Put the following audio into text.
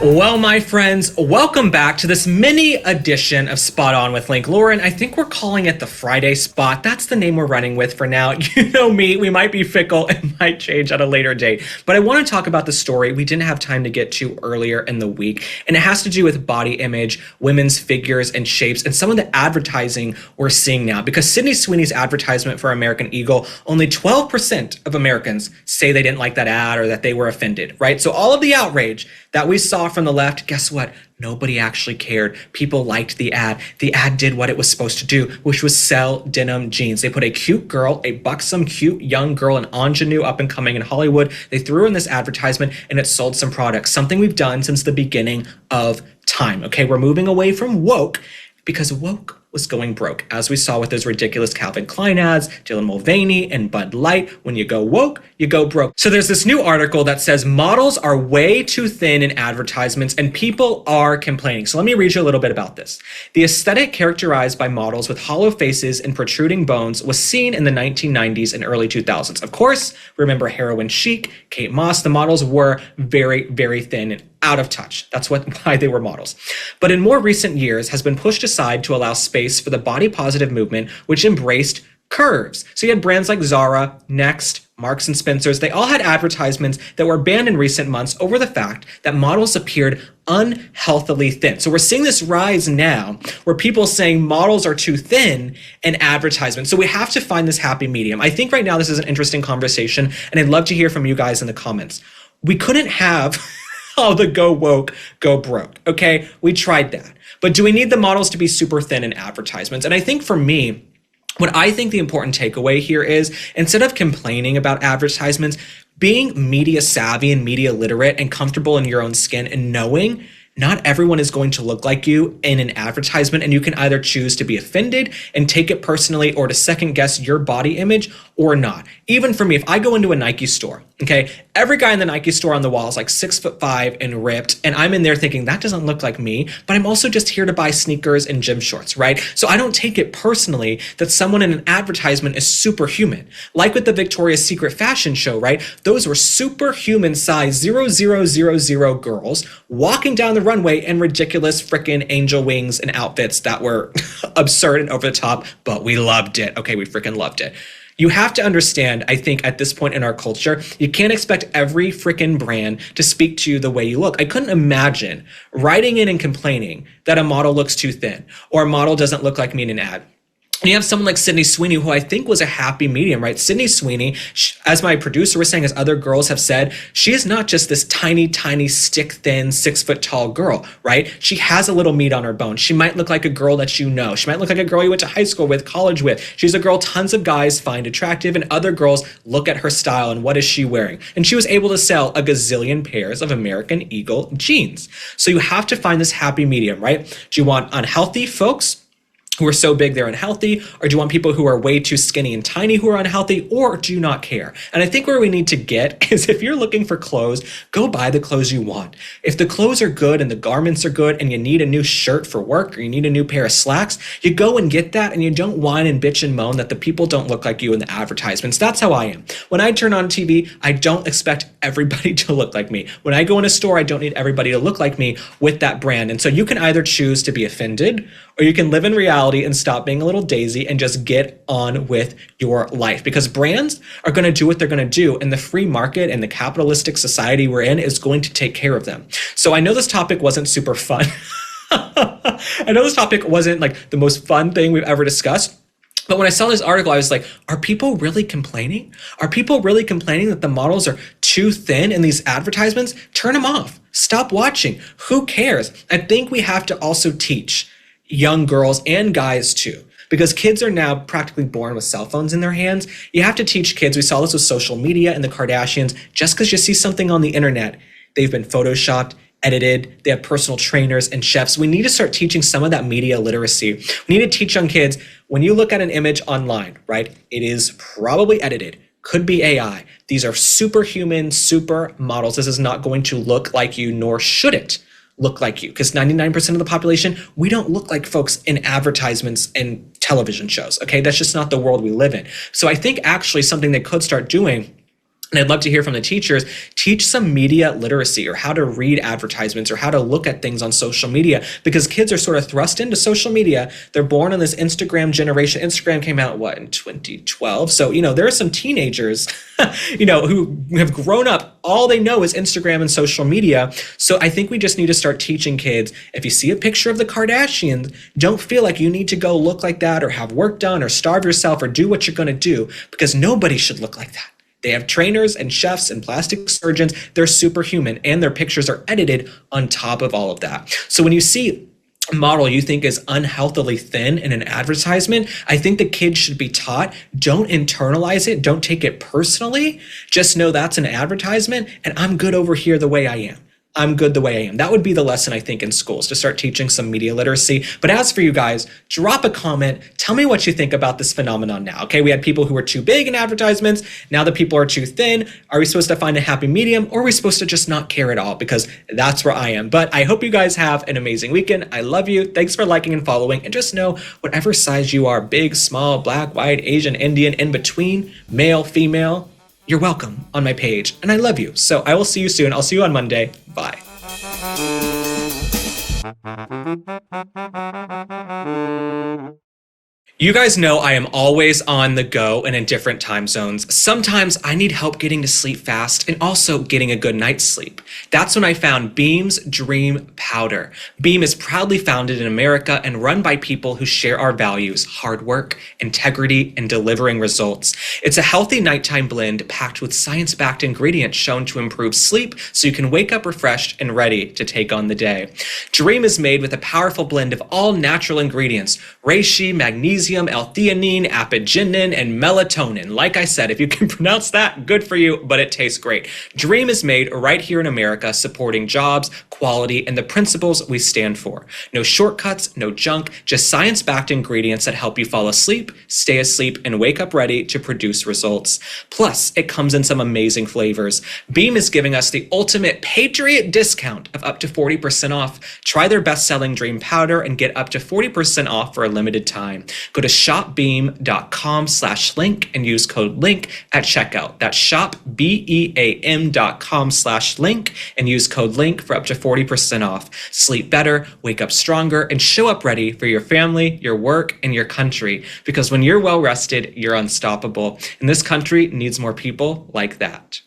Well, my friends, welcome back to this mini edition of Spot On with Link. Lauren, I think we're calling it the Friday Spot. That's the name we're running with for now. You know me, we might be fickle. It might change at a later date. But I want to talk about the story we didn't have time to get to earlier in the week. And it has to do with body image, women's figures and shapes, and some of the advertising we're seeing now. Because Sydney Sweeney's advertisement for American Eagle, only 12% of Americans say they didn't like that ad or that they were offended, right? So all of the outrage that we saw from the left, guess what? Nobody actually cared. People liked the ad. The ad did what it was supposed to do, which was sell denim jeans. They put a cute girl, a buxom, cute young girl, an ingenue up and coming in Hollywood. They threw her in this advertisement and it sold some products, something we've done since the beginning of time. Okay, we're moving away from woke because woke was going broke, as we saw with those ridiculous Calvin Klein ads, Dylan Mulvaney and Bud Light. When you go woke, you go broke. So there's this new article that says models are way too thin in advertisements and people are complaining. So let me read you a little bit about this. The aesthetic characterized by models with hollow faces and protruding bones was seen in the 1990s and early 2000s. Of course, remember Heroin Chic, Kate Moss, the models were very, very thin and out of touch. That's why they were models. But in more recent years has been pushed aside to allow space for the body positive movement, which embraced curves. So you had brands like Zara, Next, Marks and Spencer's. They all had advertisements that were banned in recent months over the fact that models appeared unhealthily thin. So we're seeing this rise now where people saying models are too thin in advertisements. So we have to find this happy medium. I think right now this is an interesting conversation and I'd love to hear from you guys in the comments. We couldn't have all the go woke, go broke. Okay, we tried that. But do we need the models to be super thin in advertisements? And I think for me, what I think the important takeaway here is, instead of complaining about advertisements, being media savvy and media literate and comfortable in your own skin and knowing not everyone is going to look like you in an advertisement, and you can either choose to be offended and take it personally or to second guess your body image or not. Even for me, if I go into a Nike store, okay, every guy in the Nike store on the wall is like 6'5" and ripped, and I'm in there thinking that doesn't look like me, but I'm also just here to buy sneakers and gym shorts, right? So I don't take it personally that someone in an advertisement is superhuman. Like with the Victoria's Secret fashion show, right? Those were superhuman size 0000 girls walking down the runway in ridiculous freaking angel wings and outfits that were absurd and over the top, but we loved it. Okay, we freaking loved it. You have to understand, I think at this point in our culture, you can't expect every freaking brand to speak to you the way you look. I couldn't imagine writing in and complaining that a model looks too thin or a model doesn't look like me in an ad. And you have someone like Sydney Sweeney, who I think was a happy medium, right? Sydney Sweeney, as my producer was saying, as other girls have said, she is not just this tiny, tiny, stick-thin, 6-foot-tall girl, right? She has a little meat on her bone. She might look like a girl that you know. She might look like a girl you went to high school with, college with. She's a girl tons of guys find attractive, and other girls look at her style and what is she wearing. And she was able to sell a gazillion pairs of American Eagle jeans. So you have to find this happy medium, right? Do you want unhealthy folks who are so big they're unhealthy, or do you want people who are way too skinny and tiny who are unhealthy, or do you not care? And I think where we need to get is, if you're looking for clothes, go buy the clothes you want. If the clothes are good and the garments are good and you need a new shirt for work or you need a new pair of slacks, you go and get that, and you don't whine and bitch and moan that the people don't look like you in the advertisements. That's how I am. When I turn on TV, I don't expect everybody to look like me. When I go in a store, I don't need everybody to look like me with that brand. And so you can either choose to be offended, or you can live in reality and stop being a little daisy and just get on with your life, because brands are going to do what they're going to do, and the free market and the capitalistic society we're in is going to take care of them. So I know this topic wasn't super fun. I know this topic wasn't like the most fun thing we've ever discussed. But when I saw this article, I was like, are people really complaining? Are people really complaining that the models are too thin in these advertisements? Turn them off. Stop watching. Who cares? I think we have to also teach young girls and guys too, because kids are now practically born with cell phones in their hands. You have to teach kids. We saw this with social media and the Kardashians. Just because you see something on the internet, they've been photoshopped, edited, they have personal trainers and chefs. We need to start teaching some of that media literacy. We need to teach young kids, when you look at an image online, right, it is probably edited, could be AI. These are superhuman, super models. This is not going to look like you, nor should it look like you, because 99% of the population, we don't look like folks in advertisements and television shows, okay? That's just not the world we live in. So I think actually something they could start doing And I'd love to hear from the teachers. Teach some media literacy, or how to read advertisements, or how to look at things on social media, because kids are sort of thrust into social media. They're born in this Instagram generation. Instagram came out, in 2012? So, there are some teenagers, who have grown up. All they know is Instagram and social media. So I think we just need to start teaching kids, if you see a picture of the Kardashians, don't feel like you need to go look like that, or have work done, or starve yourself, or do what you're going to do, because nobody should look like that. They have trainers and chefs and plastic surgeons. They're superhuman, and their pictures are edited on top of all of that. So when you see a model you think is unhealthily thin in an advertisement, I think the kids should be taught, don't internalize it. Don't take it personally. Just know that's an advertisement, and I'm good over here the way I am. I'm good the way I am. That would be the lesson, I think, in schools, to start teaching some media literacy. But as for you guys, drop a comment. Tell me what you think about this phenomenon now. Okay, we had people who were too big in advertisements. Now the people are too thin. Are we supposed to find a happy medium, or are we supposed to just not care at all? Because that's where I am. But I hope you guys have an amazing weekend. I love you. Thanks for liking and following. And just know, whatever size you are, big, small, black, white, Asian, Indian, in between, male, female, you're welcome on my page, and I love you. So I will see you soon. I'll see you on Monday. Bye. You guys know I am always on the go and in different time zones. Sometimes I need help getting to sleep fast and also getting a good night's sleep. That's when I found Beam's Dream Powder. Beam is proudly founded in America and run by people who share our values: hard work, integrity, and delivering results. It's a healthy nighttime blend packed with science-backed ingredients shown to improve sleep, so you can wake up refreshed and ready to take on the day. Dream is made with a powerful blend of all natural ingredients: reishi, magnesium, L-theanine, apigenin, and melatonin. Like I said, if you can pronounce that, good for you, but it tastes great. Dream is made right here in America, supporting jobs, quality, and the principles we stand for. No shortcuts, no junk, just science-backed ingredients that help you fall asleep, stay asleep, and wake up ready to produce results. Plus, it comes in some amazing flavors. Beam is giving us the ultimate Patriot discount of up to 40% off. Try their best-selling Dream Powder and get up to 40% off for a limited time. Go to shopbeam.com/link and use code LINK at checkout. That's shopbeam.com/link and use code LINK for up to 40% off. Sleep better, wake up stronger, and show up ready for your family, your work, and your country. Because when you're well rested, you're unstoppable. And this country needs more people like that.